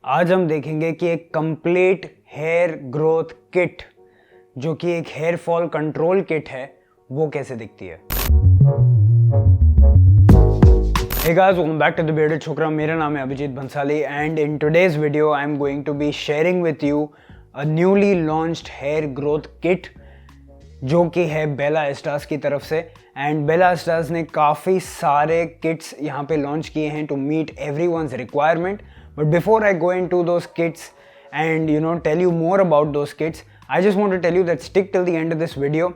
आज हम देखेंगे कि एक कंप्लीट हेयर ग्रोथ किट जो कि एक हेयर फॉल कंट्रोल किट है वो कैसे दिखती है। Hey guys, welcome back to the Bearded Chokra. मेरा नाम है Abhijit Bhansali and in today's video I am going to be sharing with you a newly launched hair growth kit जो कि है बेला एस्टास की तरफ से। एंड बेला एस्टास ने काफ़ी सारे किट्स यहाँ पे लॉन्च किए हैं to meet everyone's requirement. But before I go into those kits and tell you more about those kits, I just want to tell you that stick till the end of this video.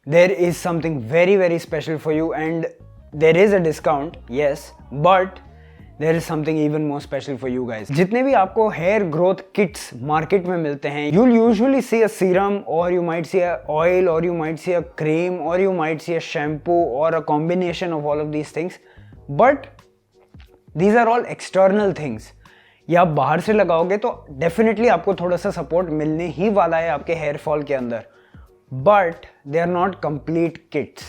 There is something very very special for you and there is a discount, yes, but there is something even more special for you guys. जितने भी आपको hair growth kits market में मिलते हैं, you'll usually see a serum or you might see a oil or you might see a cream or you might see a shampoo or a combination of all of these things, but these are all external things. ये आप बाहर से लगाओगे तो definitely आपको थोड़ा सा support मिलने ही वाला है आपके हेयर फॉल के अंदर, but they are not complete kits.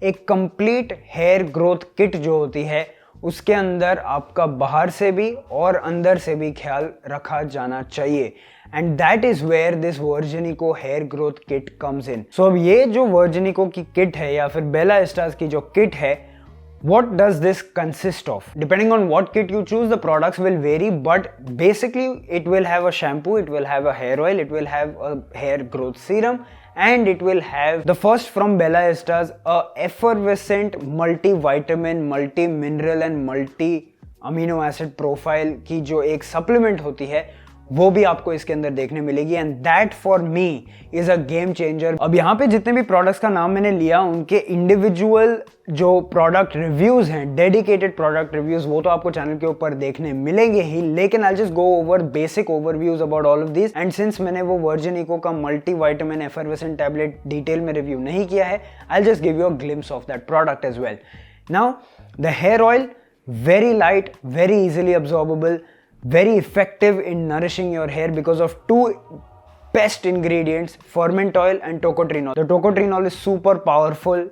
एक कंप्लीट हेयर ग्रोथ किट जो होती है उसके अंदर आपका बाहर से भी और अंदर से भी ख्याल रखा जाना चाहिए and that is where this Virginico hair growth kit comes in. So अब ये जो वर्जिनिको की किट है या फिर बेला एस्टास की जो किट है, what does this consist of? Depending on what kit you choose, the products will vary, but basically it will have a shampoo, it will have a hair oil, it will have a hair growth serum, and it will have the first from Bella Estas, a effervescent multivitamin, multi-mineral and multi-amino acid profile की जो एक supplement होती है वो भी आपको इसके अंदर देखने मिलेगी and that for me is a game changer. अब यहाँ पे जितने भी प्रोडक्ट्स का नाम मैंने लिया उनके इंडिविजुअल जो प्रोडक्ट रिव्यूज हैं, डेडिकेटेड प्रोडक्ट रिव्यूज, वो तो आपको चैनल के ऊपर देखने मिलेंगे ही, लेकिन I just go over basic overviews about all of this. And since मैंने वो वर्जिनिको का मल्टीविटामिन एफरवेसेंट टैबलेट डिटेल में रिव्यू नहीं किया है, I just give you a glimpse of that product as well. Now the hair oil, very light, very easily absorbable, very effective in nourishing your hair because of two best ingredients, ferment oil and tocotrienol. The tocotrienol is super powerful,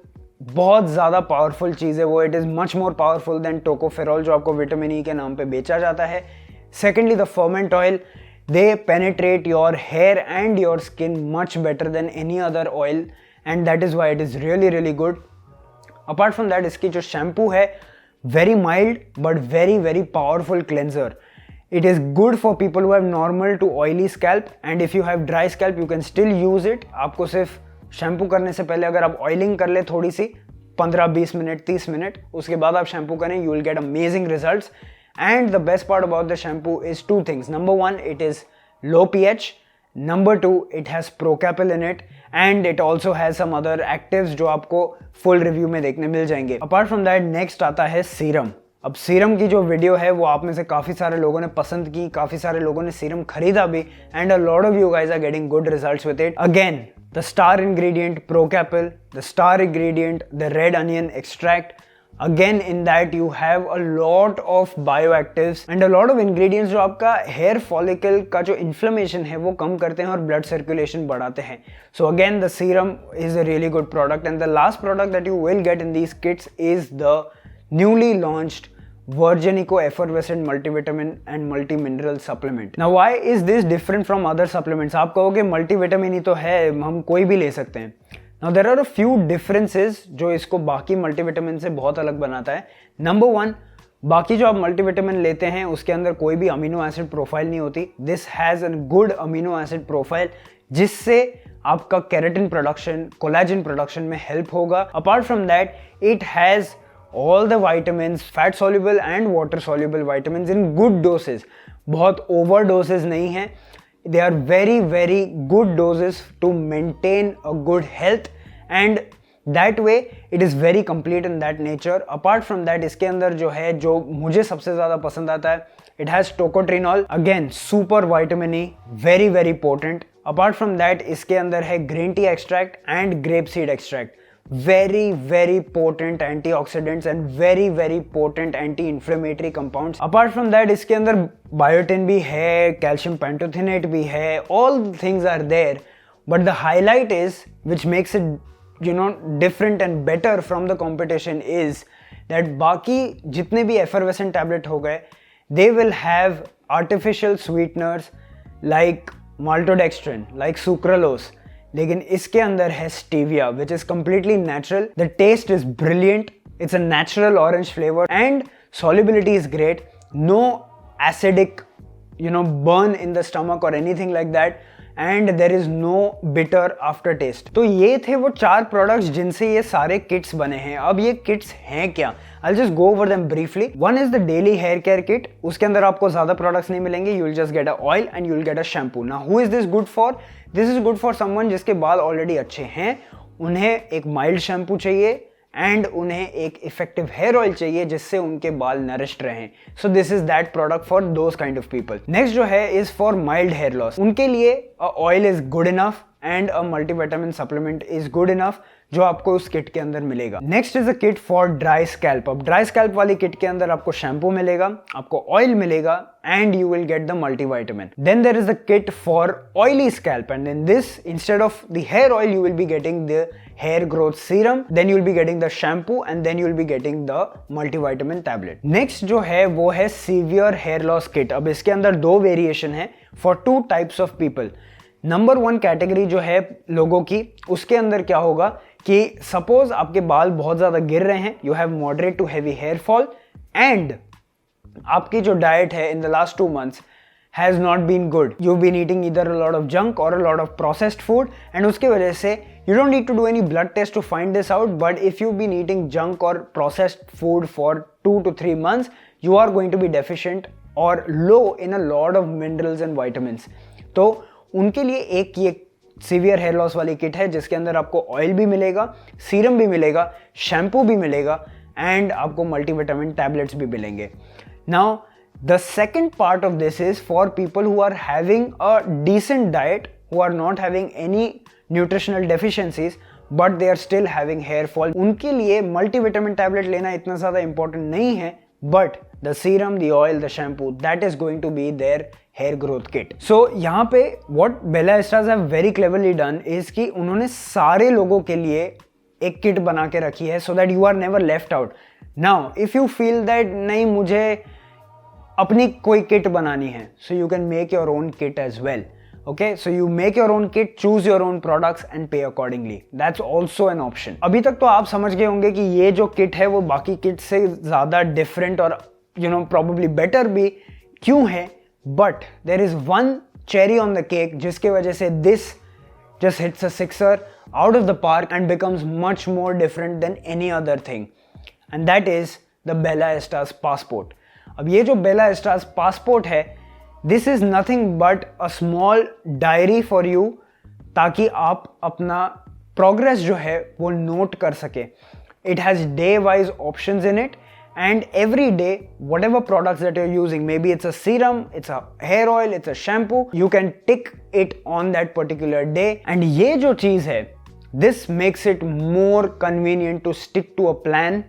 बहुत ज़्यादा powerful चीज़ है वो। It is much more powerful than tocopherol जो आपको vitamin E के नाम पे बेचा जाता है। Secondly the ferment oil, they penetrate your hair and your skin much better than any other oil and that is why it is really really good. Apart from that इसकी जो shampoo है, very mild but very very powerful cleanser. It is good for people who have normal to oily scalp and if you have dry scalp you can still use it. आपको सिर्फ shampoo करने से पहले अगर आप oiling कर ले थोड़ी सी 15-20 मिनट 30 मिनट, उसके बाद आप शैम्पू करें, you will get amazing results. And the best part about the shampoo is two things. Number one, it is low pH. Number two, it has Procapil in it and it also has some other actives जो आपको full review में देखने मिल जाएंगे। Apart from that, next आता है serum. अब serum की जो वीडियो है वो आप में से काफ़ी सारे लोगों ने पसंद की, काफ़ी सारे लोगों ने सीरम खरीदा भी and a lot of you guys are getting good results with it. Again the star ingredient Procapil, the star ingredient the red onion extract. Again in that you have a lot of bioactives and a lot of ingredients जो आपका hair follicle का जो inflammation है वो कम करते हैं और blood circulation बढ़ाते हैं। So again the serum is a really good product and the last product that you will get in these kits is the newly launched Virginico effervescent multivitamin and multi-mineral supplement. Now why is this different from other supplements? आप कहोगे multivitamin ही तो है, हम कोई भी ले सकते हैं। Now there are a few differences जो इसको बाकी multivitamin से बहुत अलग बनाता है। Number one, बाकी जो आप मल्टीविटामिन लेते हैं उसके अंदर कोई भी अमीनो एसिड प्रोफाइल नहीं होती। This has a good amino acid profile जिससे आपका केराटिन प्रोडक्शन, कोलेजन प्रोडक्शन में हेल्प होगा। Apart from that it has all the vitamins, fat soluble and water soluble vitamins in good doses. बहुत overdoses नहीं है। They are very very good doses to maintain a good health and that way it is very complete in that nature. Apart from that इसके अंदर जो है, जो मुझे सबसे ज़्यादा पसंद आता है, it has tocotrienol, again super vitamin E, very very potent. Apart from that इसके अंदर है green tea extract and grape seed extract. Very very potent antioxidants and very very potent anti-inflammatory compounds. Apart from that इसके अंदर biotin भी है, calcium pantothenate भी है, all things are there, but the highlight is which makes it different and better from the competition is that बाकी जितने भी effervescent tablet हो गए, they will have artificial sweeteners like maltodextrin, like sucralose, लेकिन इसके अंदर है stevia, which is completely natural. The taste is brilliant. It's a natural orange flavor and solubility is great. No acidic, burn in the stomach or anything like that. And there is no bitter aftertaste. तो ये थे वो 4 products जिनसे ये सारे kits बने हैं. अब ये kits हैं क्या? I'll just go over them briefly. One is the daily hair care kit. उसके अंदर आपको ज़्यादा products नहीं मिलेंगे. You will just get a oil and you will get a shampoo. Now who is this good for? This is good for someone जिसके बाल already अच्छे हैं. उन्हें एक mild shampoo चाहिए एंड उन्हें एक इफेक्टिव हेयर ऑयल चाहिए जिससे उनके बाल नरिश्ड रहें. So this is that product for those kind of people. Next जो है is for mild hair loss. उनके लिए oil is good enough and a multivitamin supplement is good enough जो आपको उस किट के अंदर मिलेगा. Next is a kit for dry scalp. अब ड्राई स्कैल्प वाली किट के अंदर आपको शैम्पू मिलेगा, आपको ऑयल मिलेगा and you will get the multivitamin. Then there is the kit for oily scalp and in this instead of the hair oil you will be getting the hair growth serum, then you will be getting the shampoo and then you will be getting the multivitamin tablet. Next जो है वो है severe hair loss kit. अब इसके अंदर 2 variation है for 2 types of people. Number 1 category जो है लोगों की, उसके अंदर क्या होगा कि सपोज आपके बाल बहुत ज़्यादा गिर रहे हैं, you have moderate to heavy hair fall and आपकी जो डाइट है in the last 2 months has not been good. You've been eating either a lot of junk or a lot of processed food and उसके वजह से you don't need to do any blood test to find this out, but if you've been eating junk or processed food for 2 to 3 months, you are going to be deficient or low in a lot of minerals and vitamins. तो उनके लिए एक ये severe hair loss वाली kit है जिसके अंदर आपको ऑयल भी मिलेगा, सीरम भी मिलेगा, शैम्पू भी मिलेगा एंड आपको मल्टीविटामिन टैबलेट्स भी मिलेंगे. Now the second part of this is for people who are having a decent diet, who are not having any nutritional deficiencies but they are still having hair fall. उनके लिए multivitamin tablet लेना इतना ज़्यादा important नहीं है, but the serum, the oil, the shampoo, that is going to be their hair growth kit. So यहाँ पे what Bella Estras have very cleverly done is कि उन्होंने सारे लोगों के लिए एक किट बना के रखी है so that you are never left out. Now if you feel that नहीं मुझे अपनी कोई किट बनानी है, so you can make your own kit as well. Okay, so you make your own kit, choose your own products and pay accordingly. That's also an option. अभी तक तो आप समझ गए होंगे कि ये जो किट है वो बाकी किट से ज़्यादा डिफरेंट और probably बेटर भी क्यों है, but there is one cherry on the cake जिसके वजह से this just hits a sixer out of the park and becomes much more different than any other thing, and that is the Bella Estras passport. अब ये जो बेला एस्ट्रास passport है, this is nothing but a small diary for you, ताकि आप अपना progress जो है वो नोट कर सके. It has day wise options in it and every day whatever products that you are using, maybe it's a serum, it's a hair oil, it's a shampoo, you can tick it on that particular day. And ये जो चीज़ है, this makes it more convenient to stick to a plan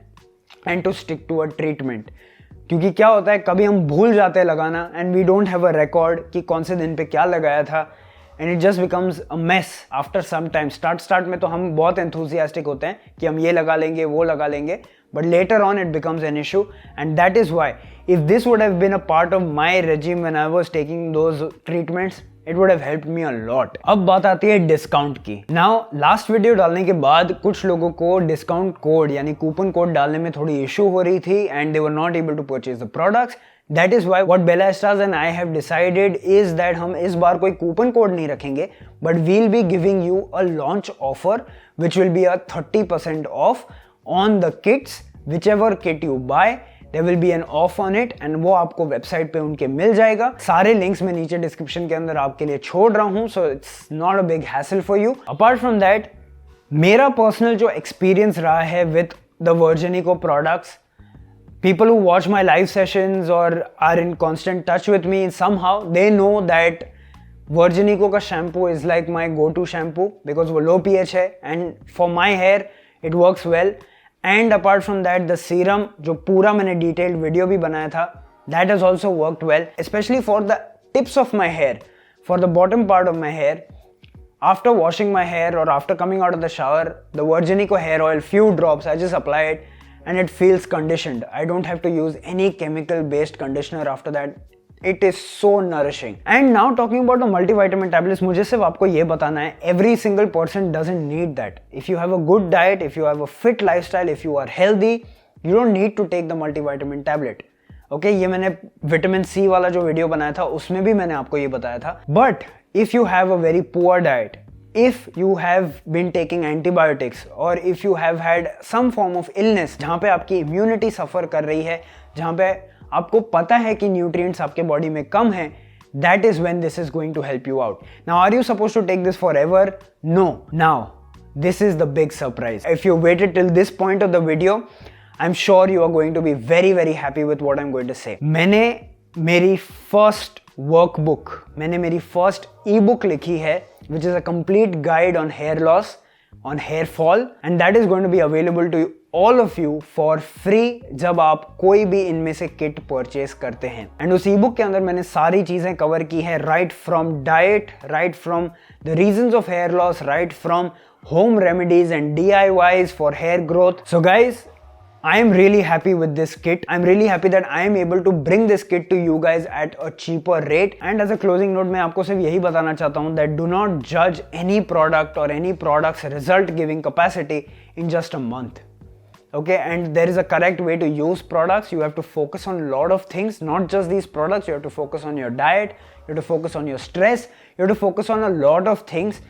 and to stick to a treatment. क्योंकि क्या होता है, कभी हम भूल जाते हैं लगाना and we don't have a record कि कौन से दिन पे क्या लगाया था and it just becomes a mess after some time. Start में तो हम बहुत एंथुसियास्टिक होते हैं कि हम ये लगा लेंगे वो लगा लेंगे, but later on it becomes an issue, and that is why if this would have been a part of my regime when I was taking those treatments, it would have helped me a lot. अब बात आती है discount की. Now last video डालने के बाद कुछ लोगों को डिस्काउंट कोड यानी कूपन कोड डालने में थोड़ी इशू हो रही थी and they were not able to purchase the products. That is why what Bella Estras and I have decided is that हम इस बार कोई कूपन कोड नहीं रखेंगे, but we'll be giving you a launch offer which will be a 30% off on the kits. Whichever kit you buy, there will be an off on it and वो आपको website पे उनके मिल जाएगा. सारे links मैं नीचे डिस्क्रिप्शन के अंदर आपके लिए छोड़ रहा हूँ, so it's not a big hassle for you. Apart from that, मेरा पर्सनल जो एक्सपीरियंस रहा है with the Virginico products, people who watch my live sessions or are in constant touch with me somehow, they know that Virginico का shampoo is like my go-to shampoo because वो low pH है and for my hair it works well. And apart from that, the serum जो पूरा मैंने detailed video भी बनाया था, that has also worked well, especially for the tips of my hair, for the bottom part of my hair. After washing my hair or after coming out of the shower, the Virginico hair oil, few drops, I just apply it and it feels conditioned. I don't have to use any chemical based conditioner after that. It is so nourishing. And now talking about the multivitamin tablets, मुझे सिर्फ आपको ये बताना है, every single person doesn't need that. If you have a good diet, if you have a fit lifestyle, if you are healthy, you don't need to take the multivitamin tablet. Okay, ये मैंने vitamin C वाला जो video बनाया था उसमें भी मैंने आपको ये बताया था. But if you have a very poor diet, if you have been taking antibiotics or if you have had some form of illness जहाँ पे आपकी immunity suffer कर रही है, जहाँ पे आपको पता है कि न्यूट्रिएंट्स आपके बॉडी में कम हैं, that is when this is going to help you out. Now, are you supposed to take this forever? No. Now, this is the big surprise. If you waited till this point of the video, I'm sure you are going to be very, very happy with what I'm going to say. मैंने मेरी first workbook, मैंने मेरी first ebook लिखी है, which is a complete guide on hair loss, on hair fall, and that is going to be available to all of you for free जब आप कोई भी इनमें से किट परचेज करते हैं. एंड उस ई बुक के अंदर मैंने सारी चीजें कवर की हैं, right from diet, right from the reasons of hair loss, right from home remedies and DIYs for hair growth. So guys, I am really happy with this kit. I'm really happy that I am able to bring this kit to you guys at a cheaper rate. And as a closing note, मैं आपको सिर्फ यही बताना चाहता हूँ that do not judge any product or any product's result giving capacity in just a month. Okay, and there is a correct way to use products. You have to focus on a lot of things, not just these products. You have to focus on your diet, you have to focus on your stress, you have to focus on a lot of things.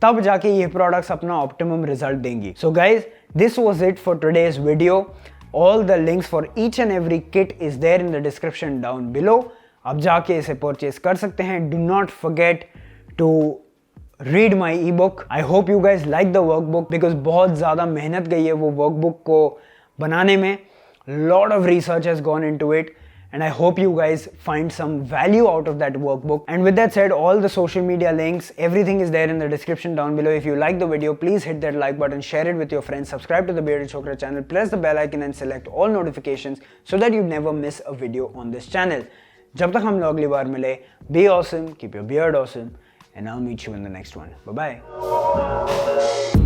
तब जाके ये products अपना optimum result देंगी. So guys, this was it for today's video. All the links for each and every kit is there in the description down below. आप जाके इसे purchase कर सकते हैं. Do not forget to read my ebook. I hope you guys like the workbook because बहुत ज़्यादा मेहनत गई है वो workbook को बनाने में. Lot of research has gone into it. And I hope you guys find some value out of that workbook. And with that said, all the social media links, everything is there in the description down below. If you like the video, please hit that like button, share it with your friends, subscribe to the Bearded Chokra channel, press the bell icon and select all notifications so that you never miss a video on this channel. जब तक हम लोग अगली बार मिले, be awesome, keep your beard awesome, and I'll meet you in the next one. Bye bye.